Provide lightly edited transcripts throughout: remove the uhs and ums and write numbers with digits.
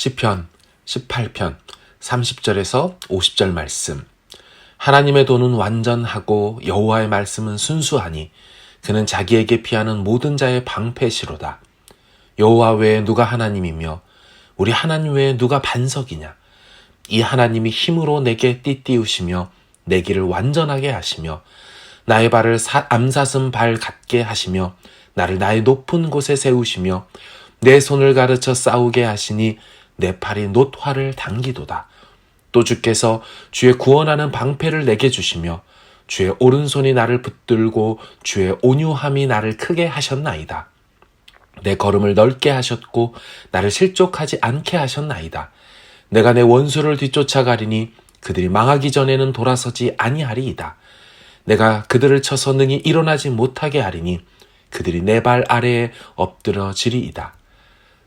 시편 18편 30절에서 50절 말씀. 하나님의 도는 완전하고 여호와의 말씀은 순수하니 그는 자기에게 피하는 모든 자의 방패시로다. 여호와 외에 누가 하나님이며 우리 하나님 외에 누가 반석이냐. 이 하나님이 힘으로 내게 띠띠우시며 내 길을 완전하게 하시며 나의 발을 암사슴 발 같게 하시며 나를 나의 높은 곳에 세우시며 내 손을 가르쳐 싸우게 하시니 내 팔이 놋화를 당기도다. 또 주께서 주의 구원하는 방패를 내게 주시며 주의 오른손이 나를 붙들고 주의 온유함이 나를 크게 하셨나이다. 내 걸음을 넓게 하셨고 나를 실족하지 않게 하셨나이다. 내가 내 원수를 뒤쫓아가리니 그들이 망하기 전에는 돌아서지 아니하리이다. 내가 그들을 쳐서 능히 일어나지 못하게 하리니 그들이 내 발 아래에 엎드러지리이다.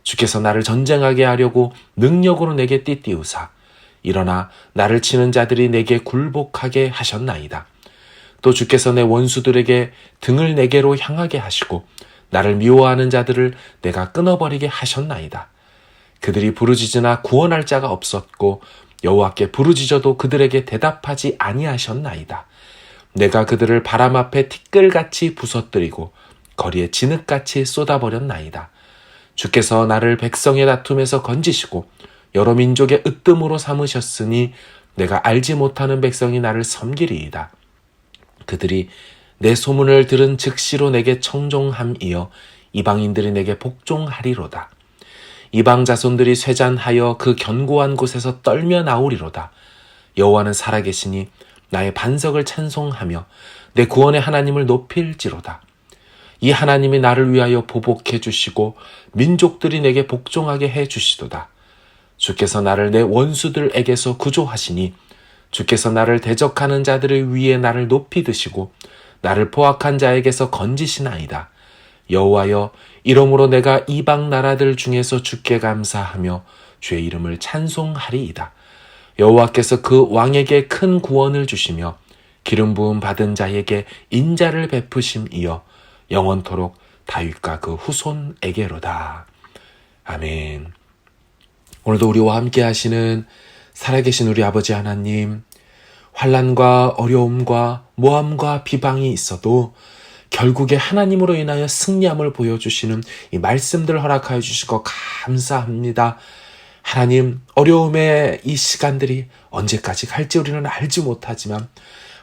주께서 나를 전쟁하게 하려고 능력으로 내게 띠띠우사 일어나 나를 치는 자들이 내게 굴복하게 하셨나이다. 또 주께서 내 원수들에게 등을 내게로 향하게 하시고 나를 미워하는 자들을 내가 끊어버리게 하셨나이다. 그들이 부르짖으나 구원할 자가 없었고 여호와께 부르짖어도 그들에게 대답하지 아니하셨나이다. 내가 그들을 바람 앞에 티끌같이 부서뜨리고 거리에 진흙같이 쏟아버렸나이다. 주께서 나를 백성의 다툼에서 건지시고 여러 민족의 으뜸으로 삼으셨으니 내가 알지 못하는 백성이 나를 섬기리이다. 그들이 내 소문을 들은 즉시로 내게 청종함이여 이방인들이 내게 복종하리로다. 이방 자손들이 쇠잔하여 그 견고한 곳에서 떨며 나오리로다. 여호와는 살아계시니 나의 반석을 찬송하며 내 구원의 하나님을 높일지로다. 이 하나님이 나를 위하여 보복해 주시고 민족들이 내게 복종하게 해 주시도다. 주께서 나를 내 원수들에게서 구조하시니 주께서 나를 대적하는 자들의 위에 나를 높이 드시고 나를 포악한 자에게서 건지시나이다. 여호와여, 이러므로 내가 이방 나라들 중에서 주께 감사하며 주의 이름을 찬송하리이다. 여호와께서 그 왕에게 큰 구원을 주시며 기름 부음 받은 자에게 인자를 베푸심이여 영원토록 다윗과 그 후손에게로다. 아멘. 오늘도 우리와 함께 하시는 살아계신 우리 아버지 하나님, 환난과 어려움과 모함과 비방이 있어도 결국에 하나님으로 인하여 승리함을 보여주시는 이 말씀들 허락하여 주시고 감사합니다. 하나님, 어려움의 이 시간들이 언제까지 갈지 우리는 알지 못하지만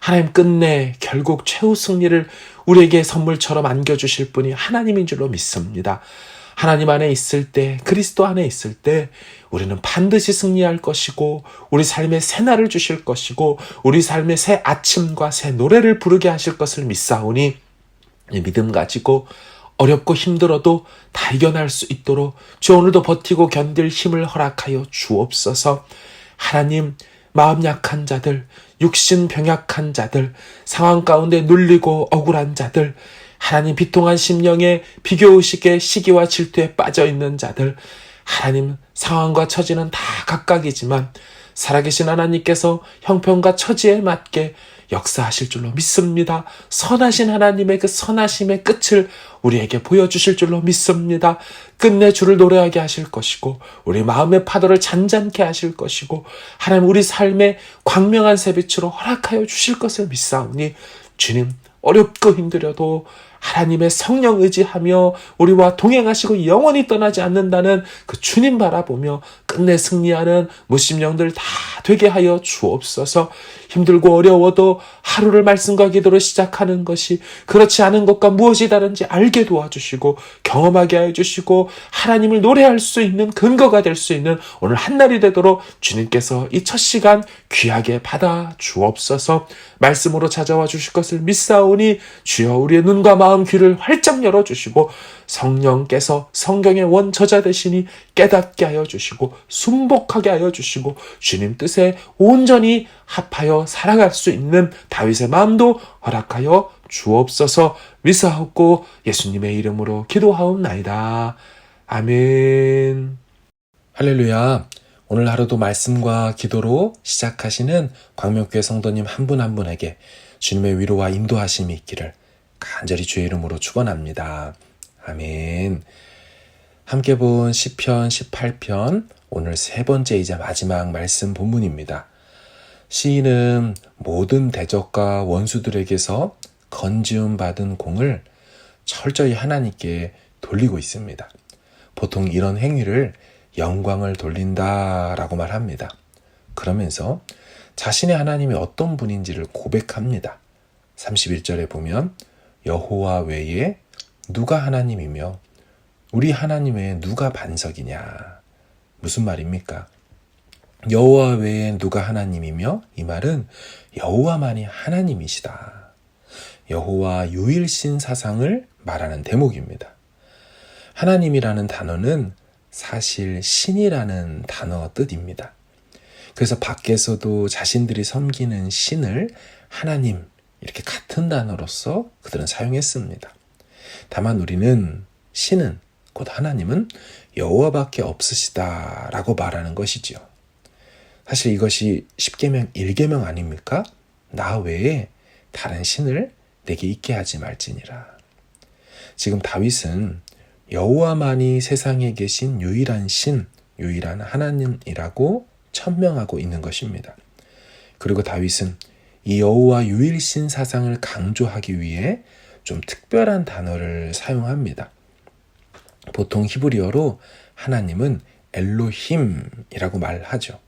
하나님 끝내 결국 최후 승리를 우리에게 선물처럼 안겨주실 분이 하나님인 줄로 믿습니다. 하나님 안에 있을 때, 그리스도 안에 있을 때 우리는 반드시 승리할 것이고 우리 삶에 새 날을 주실 것이고 우리 삶에 새 아침과 새 노래를 부르게 하실 것을 믿사오니 이 믿음 가지고 어렵고 힘들어도 다 이겨낼 수 있도록 주 오늘도 버티고 견딜 힘을 허락하여 주옵소서. 하나님, 마음 약한 자들, 육신 병약한 자들, 상황 가운데 눌리고 억울한 자들, 하나님 비통한 심령에 비교의식에 시기와 질투에 빠져있는 자들, 하나님 상황과 처지는 다 각각이지만 살아계신 하나님께서 형편과 처지에 맞게 역사하실 줄로 믿습니다. 선하신 하나님의 그 선하심의 끝을 우리에게 보여주실 줄로 믿습니다. 끝내 주를 노래하게 하실 것이고 우리 마음의 파도를 잔잔케 하실 것이고 하나님 우리 삶에 광명한 새빛으로 허락하여 주실 것을 믿사오니 주님, 어렵고 힘들어도 하나님의 성령 의지하며 우리와 동행하시고 영원히 떠나지 않는다는 그 주님 바라보며 끝내 승리하는 무심령들 다 되게 하여 주옵소서. 힘들고 어려워도 하루를 말씀과 기도로 시작하는 것이 그렇지 않은 것과 무엇이 다른지 알게 도와주시고 경험하게 하여 주시고 하나님을 노래할 수 있는 근거가 될 수 있는 오늘 한날이 되도록 주님께서 이 첫 시간 귀하게 받아 주옵소서. 말씀으로 찾아와 주실 것을 믿사오니 주여 우리의 눈과 마음 귀를 활짝 열어주시고 성령께서 성경의 원저자 되시니 깨닫게 하여 주시고 순복하게 하여 주시고 주님 뜻에 온전히 합하여 살아갈 수 있는 다윗의 마음도 허락하여 주옵소서. 믿사옵고 예수님의 이름으로 기도하옵나이다. 아멘. 할렐루야. 오늘 하루도 말씀과 기도로 시작하시는 광명교회 성도님 한 분 한 분에게 주님의 위로와 인도하심이 있기를 간절히 주의 이름으로 축원합니다. 아멘. 함께 본 시편 18편 오늘 세 번째이자 마지막 말씀 본문입니다. 시인은 모든 대적과 원수들에게서 건지움 받은 공을 철저히 하나님께 돌리고 있습니다. 보통 이런 행위를 영광을 돌린다라고 말합니다. 그러면서 자신의 하나님이 어떤 분인지를 고백합니다. 31절에 보면 여호와 외에 누가 하나님이며 우리 하나님 외에 누가 반석이냐. 무슨 말입니까? 여호와 외에 누가 하나님이며 이 말은 여호와만이 하나님이시다. 여호와 유일신 사상을 말하는 대목입니다. 하나님이라는 단어는 사실 신이라는 단어 뜻입니다. 그래서 밖에서도 자신들이 섬기는 신을 하나님 이렇게 같은 단어로서 그들은 사용했습니다. 다만 우리는 신은 곧 하나님은 여호와밖에 없으시다라고 말하는 것이지요. 사실 이것이 십계명 1계명 아닙니까? 나 외에 다른 신을 내게 있게 하지 말지니라. 지금 다윗은 여호와만이 세상에 계신 유일한 신, 유일한 하나님이라고 천명하고 있는 것입니다. 그리고 다윗은 이 여호와 유일신 사상을 강조하기 위해 좀 특별한 단어를 사용합니다. 보통 히브리어로 하나님은 엘로힘이라고 말하죠.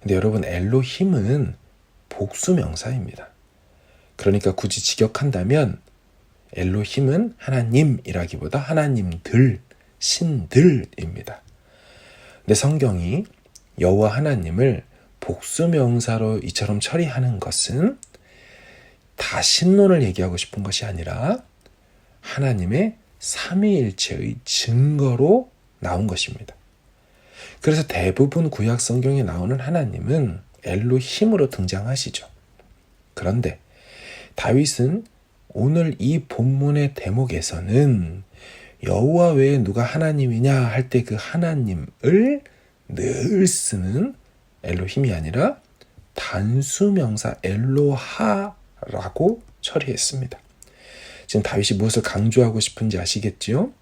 근데 여러분 엘로힘은 복수명사입니다. 그러니까 굳이 직역한다면 엘로힘은 하나님이라기보다 하나님들, 신들입니다. 근데 성경이 여호와 하나님을 복수명사로 이처럼 처리하는 것은 다 신론을 얘기하고 싶은 것이 아니라 하나님의 삼위일체의 증거로 나온 것입니다. 그래서 대부분 구약 성경에 나오는 하나님은 엘로힘으로 등장하시죠. 그런데 다윗은 오늘 이 본문의 대목에서는 여호와 외에 누가 하나님이냐 할 때 그 하나님을 늘 쓰는 엘로힘이 아니라 단수명사 엘로하라고 처리했습니다. 지금 다윗이 무엇을 강조하고 싶은지 아시겠지요?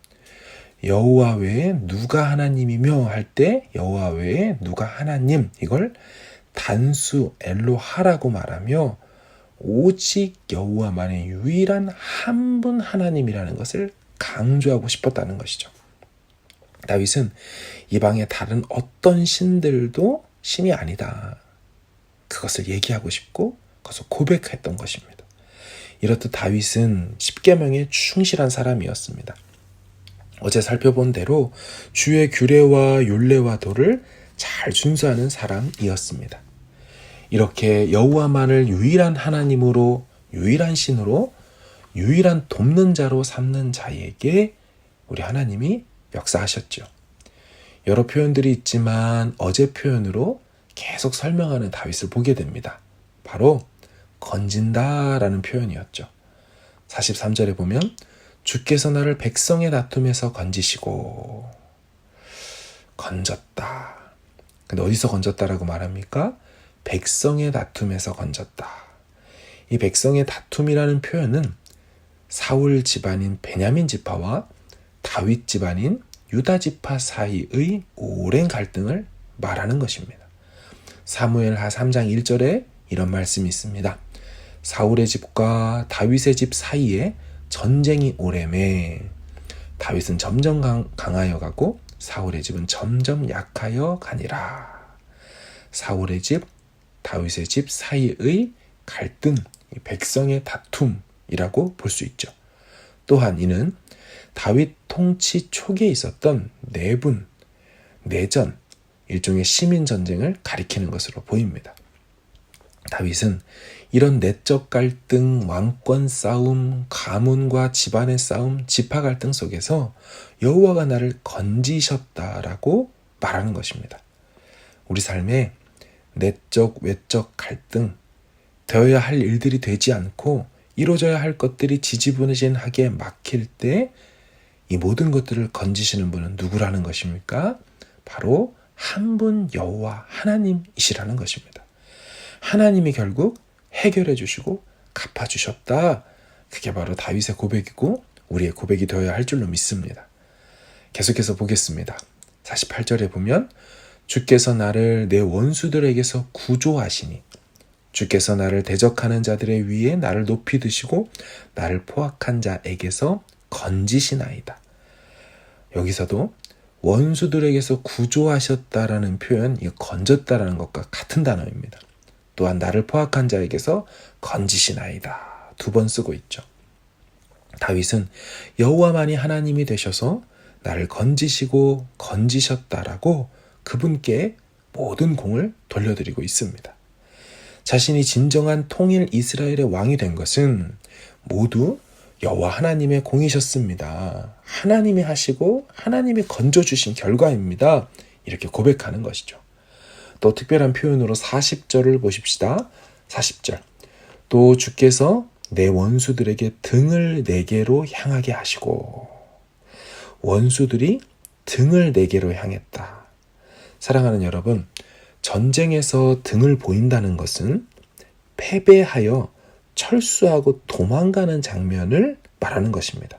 여호와 외에 누가 하나님이며 할 때 여호와 외에 누가 하나님 이걸 단수 엘로하라고 말하며 오직 여호와만의 유일한 한 분 하나님이라는 것을 강조하고 싶었다는 것이죠. 다윗은 이방의 다른 어떤 신들도 신이 아니다. 그것을 얘기하고 싶고 그것을 고백했던 것입니다. 이렇듯 다윗은 십계명에 충실한 사람이었습니다. 어제 살펴본 대로 주의 규례와 율례와 도를 잘 준수하는 사람이었습니다. 이렇게 여호와만을 유일한 하나님으로, 유일한 신으로, 유일한 돕는 자로 삼는 자에게 우리 하나님이 역사하셨죠. 여러 표현들이 있지만 어제 표현으로 계속 설명하는 다윗을 보게 됩니다. 바로 건진다라는 표현이었죠. 43절에 보면 주께서 나를 백성의 다툼에서 건지시고 건졌다. 근데 어디서 건졌다라고 말합니까? 백성의 다툼에서 건졌다. 이 백성의 다툼이라는 표현은 사울 집안인 베냐민 지파와 다윗 집안인 유다 지파 사이의 오랜 갈등을 말하는 것입니다. 사무엘하 3장 1절에 이런 말씀이 있습니다. 사울의 집과 다윗의 집 사이에 전쟁이 오래매 다윗은 점점 강하여 가고 사울의 집은 점점 약하여 가니라. 사울의 집, 다윗의 집 사이의 갈등, 백성의 다툼이라고 볼 수 있죠. 또한 이는 다윗 통치 초기에 있었던 내분, 내전, 일종의 시민전쟁을 가리키는 것으로 보입니다. 다윗은 이런 내적 갈등, 왕권 싸움, 가문과 집안의 싸움, 지파 갈등 속에서 여호와가 나를 건지셨다라고 말하는 것입니다. 우리 삶에 내적, 외적 갈등, 되어야 할 일들이 되지 않고 이루어져야 할 것들이 지지부진하게 막힐 때 이 모든 것들을 건지시는 분은 누구라는 것입니까? 바로 한 분 여호와 하나님이시라는 것입니다. 하나님이 결국 해결해 주시고 갚아주셨다. 그게 바로 다윗의 고백이고 우리의 고백이 되어야 할 줄로 믿습니다. 계속해서 보겠습니다. 48절에 보면 주께서 나를 내 원수들에게서 구조하시니 주께서 나를 대적하는 자들의 위에 나를 높이 드시고 나를 포악한 자에게서 건지시나이다. 여기서도 원수들에게서 구조하셨다라는 표현, 이 건졌다라는 것과 같은 단어입니다. 또한 나를 포악한 자에게서 건지시나이다. 2번 쓰고 있죠. 다윗은 여호와만이 하나님이 되셔서 나를 건지시고 건지셨다라고 그분께 모든 공을 돌려드리고 있습니다. 자신이 진정한 통일 이스라엘의 왕이 된 것은 모두 여호와 하나님의 공이셨습니다. 하나님이 하시고 하나님이 건져주신 결과입니다. 이렇게 고백하는 것이죠. 또 특별한 표현으로 40절을 보십시다. 40절. 또 주께서 내 원수들에게 등을 내게로 향하게 하시고, 원수들이 등을 내게로 향했다. 사랑하는 여러분, 전쟁에서 등을 보인다는 것은 패배하여 철수하고 도망가는 장면을 말하는 것입니다.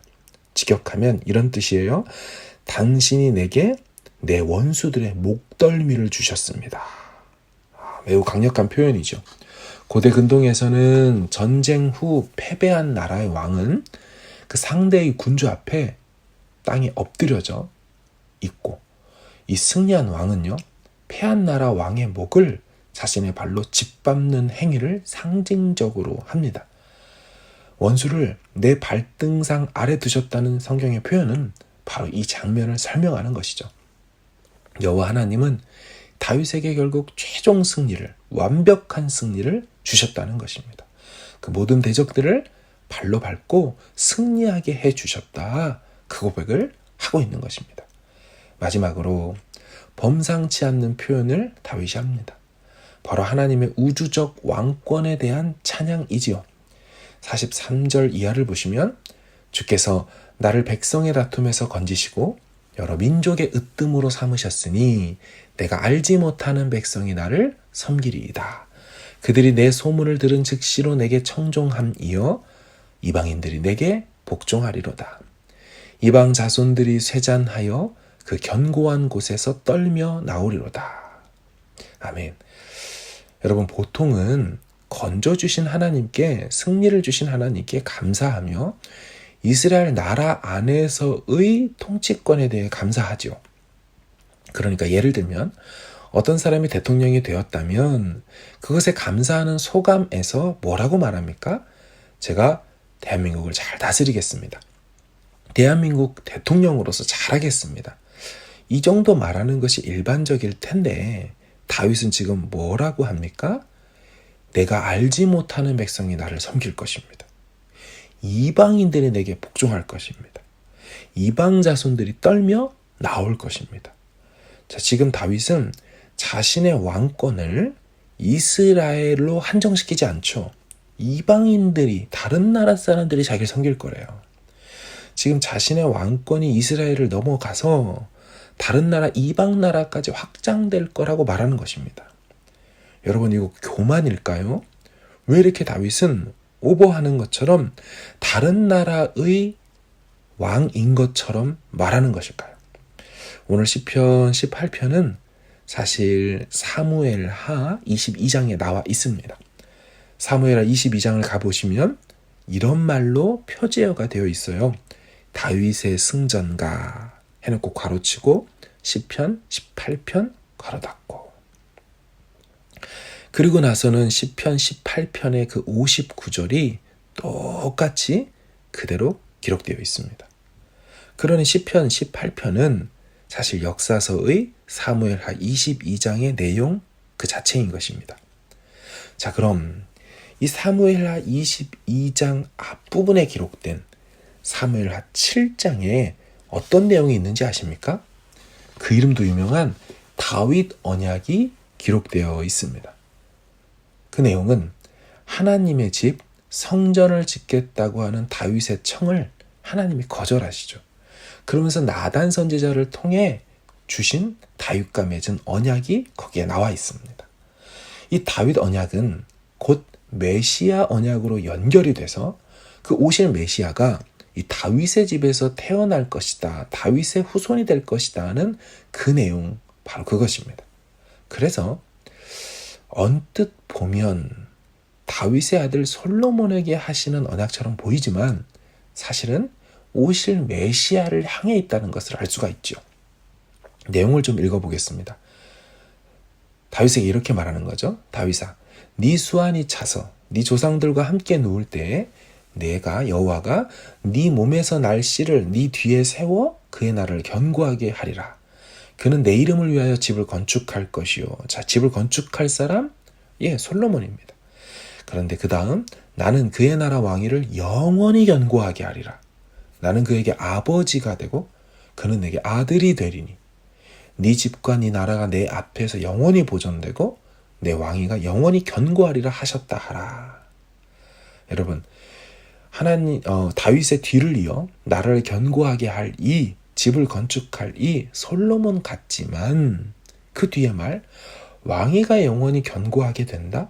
직역하면 이런 뜻이에요. 당신이 내게 내 원수들의 목덜미를 주셨습니다. 매우 강력한 표현이죠. 고대 근동에서는 전쟁 후 패배한 나라의 왕은 그 상대의 군주 앞에 땅에 엎드려져 있고, 이 승리한 왕은요, 패한 나라 왕의 목을 자신의 발로 짓밟는 행위를 상징적으로 합니다. 원수를 내 발등상 아래 두셨다는 성경의 표현은 바로 이 장면을 설명하는 것이죠. 여호와 하나님은 다윗에게 결국 최종 승리를, 완벽한 승리를 주셨다는 것입니다. 그 모든 대적들을 발로 밟고 승리하게 해주셨다. 그 고백을 하고 있는 것입니다. 마지막으로 범상치 않는 표현을 다윗이 합니다. 바로 하나님의 우주적 왕권에 대한 찬양이지요. 43절 이하를 보시면 주께서 나를 백성의 다툼에서 건지시고 여러 민족의 으뜸으로 삼으셨으니 내가 알지 못하는 백성이 나를 섬기리이다. 그들이 내 소문을 들은 즉시로 내게 청종함이여 이방인들이 내게 복종하리로다. 이방 자손들이 쇠잔하여 그 견고한 곳에서 떨며 나오리로다. 아멘. 여러분, 보통은 건져주신 하나님께, 승리를 주신 하나님께 감사하며 이스라엘 나라 안에서의 통치권에 대해 감사하죠. 그러니까 예를 들면 어떤 사람이 대통령이 되었다면 그것에 감사하는 소감에서 뭐라고 말합니까? 제가 대한민국을 잘 다스리겠습니다. 대한민국 대통령으로서 잘하겠습니다. 이 정도 말하는 것이 일반적일 텐데 다윗은 지금 뭐라고 합니까? 내가 알지 못하는 백성이 나를 섬길 것입니다. 이방인들이 내게 복종할 것입니다. 이방 자손들이 떨며 나올 것입니다. 자, 지금 다윗은 자신의 왕권을 이스라엘로 한정시키지 않죠. 이방인들이, 다른 나라 사람들이 자기를 섬길 거래요. 지금 자신의 왕권이 이스라엘을 넘어가서 다른 나라, 이방 나라까지 확장될 거라고 말하는 것입니다. 여러분, 이거 교만일까요? 왜 이렇게 다윗은 오버하는 것처럼 다른 나라의 왕인 것처럼 말하는 것일까요? 오늘 시편 18편은 사실 사무엘하 22장에 나와 있습니다. 사무엘하 22장을 가보시면 이런 말로 표제어가 되어 있어요. 다윗의 승전가 해놓고 괄호치고 시편 18편 괄호 닫고. 그리고 나서는 시편 18편의 그 59절이 똑같이 그대로 기록되어 있습니다. 그러니 시편 18편은 사실 역사서의 사무엘하 22장의 내용 그 자체인 것입니다. 자, 그럼 이 사무엘하 22장 앞부분에 기록된 사무엘하 7장에 어떤 내용이 있는지 아십니까? 그 이름도 유명한 다윗 언약이 기록되어 있습니다. 그 내용은 하나님의 집 성전을 짓겠다고 하는 다윗의 청을 하나님이 거절하시죠. 그러면서 나단 선지자를 통해 주신 다윗과 맺은 언약이 거기에 나와 있습니다. 이 다윗 언약은 곧 메시아 언약으로 연결이 돼서 그 오실 메시아가 이 다윗의 집에서 태어날 것이다. 다윗의 후손이 될 것이다 하는 그 내용, 바로 그것입니다. 그래서 언뜻 보면 다윗의 아들 솔로몬에게 하시는 언약처럼 보이지만 사실은 오실 메시아를 향해 있다는 것을 알 수가 있죠. 내용을 좀 읽어보겠습니다. 다윗에게 이렇게 말하는 거죠. 다윗아, 네 수완이 차서 네 조상들과 함께 누울 때에 내가 여호와가 네 몸에서 날 씨를 네 뒤에 세워 그의 날을 견고하게 하리라. 그는 내 이름을 위하여 집을 건축할 것이요. 자, 집을 건축할 사람? 예, 솔로몬입니다. 그런데 그 다음, 나는 그의 나라 왕위를 영원히 견고하게 하리라. 나는 그에게 아버지가 되고 그는 내게 아들이 되리니 네 집과 네 나라가 내 앞에서 영원히 보존되고 내 왕위가 영원히 견고하리라 하셨다 하라. 여러분, 하나님 다윗의 뒤를 이어 나라를 견고하게 할 이 집을 건축할 이 솔로몬 같지만 그 뒤에 말 왕위가 영원히 견고하게 된다?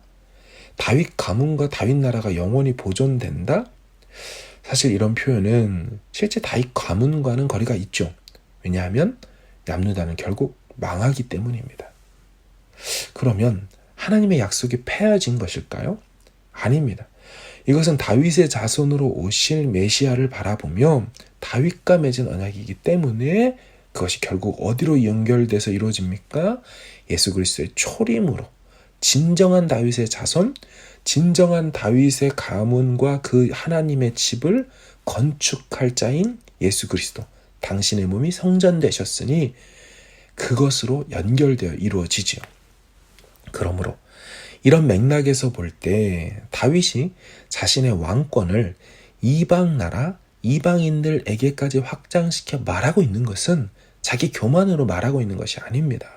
다윗 가문과 다윗 나라가 영원히 보존된다? 사실 이런 표현은 실제 다윗 가문과는 거리가 있죠. 왜냐하면 남유다는 결국 망하기 때문입니다. 그러면 하나님의 약속이 폐허진 것일까요? 아닙니다. 이것은 다윗의 자손으로 오실 메시아를 바라보며 다윗과 맺은 언약이기 때문에 그것이 결국 어디로 연결돼서 이루어집니까? 예수 그리스도의 초림으로 진정한 다윗의 자손, 진정한 다윗의 가문과 그 하나님의 집을 건축할 자인 예수 그리스도, 당신의 몸이 성전 되셨으니 그것으로 연결되어 이루어지지요. 그러므로 이런 맥락에서 볼 때 다윗이 자신의 왕권을 이방 나라, 이방인들에게까지 확장시켜 말하고 있는 것은 자기 교만으로 말하고 있는 것이 아닙니다.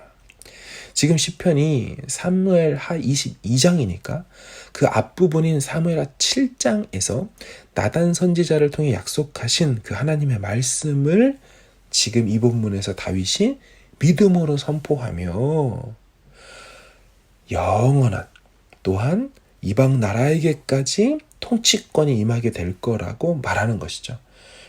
지금 시편이 사무엘하 22장이니까 그 앞부분인 사무엘하 7장에서 나단 선지자를 통해 약속하신 그 하나님의 말씀을 지금 이 본문에서 다윗이 믿음으로 선포하며 영원한 또한 이방 나라에게까지 통치권이 임하게 될 거라고 말하는 것이죠.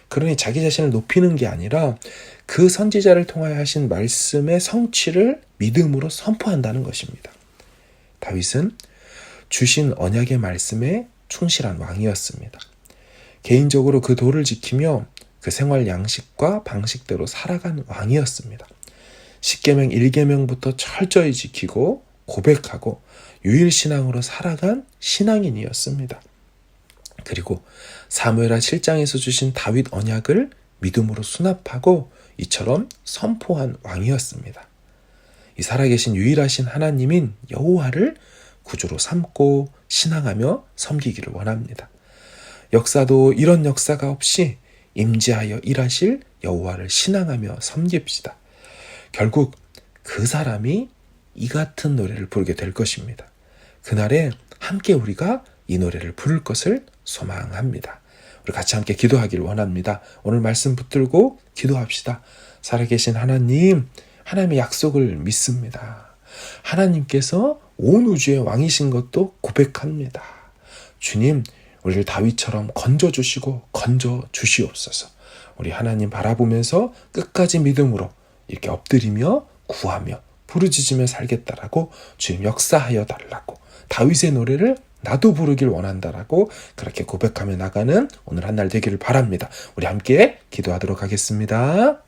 그러니 자기 자신을 높이는 게 아니라 그 선지자를 통하여 하신 말씀의 성취를 믿음으로 선포한다는 것입니다. 다윗은 주신 언약의 말씀에 충실한 왕이었습니다. 개인적으로 그 도를 지키며 그 생활 양식과 방식대로 살아간 왕이었습니다. 십계명 1계명부터 철저히 지키고 고백하고 유일신앙으로 살아간 신앙인이었습니다. 그리고 사무엘하 7장에서 주신 다윗 언약을 믿음으로 수납하고 이처럼 선포한 왕이었습니다. 이 살아계신 유일하신 하나님인 여호와를 구주로 삼고 신앙하며 섬기기를 원합니다. 역사도 이런 역사가 없이 임재하여 일하실 여호와를 신앙하며 섬깁시다. 결국 그 사람이 이 같은 노래를 부르게 될 것입니다. 그날에 함께 우리가 이 노래를 부를 것을 소망합니다. 우리 같이 함께 기도하기를 원합니다. 오늘 말씀 붙들고 기도합시다. 살아계신 하나님, 하나님의 약속을 믿습니다. 하나님께서 온 우주의 왕이신 것도 고백합니다. 주님, 우리를 다윗처럼 건져주시고 건져주시옵소서. 우리 하나님 바라보면서 끝까지 믿음으로 이렇게 엎드리며 구하며 부르짖으며 살겠다라고 주님 역사하여 달라고 다윗의 노래를 나도 부르길 원한다라고 그렇게 고백하며 나가는 오늘 한 날 되기를 바랍니다. 우리 함께 기도하도록 하겠습니다.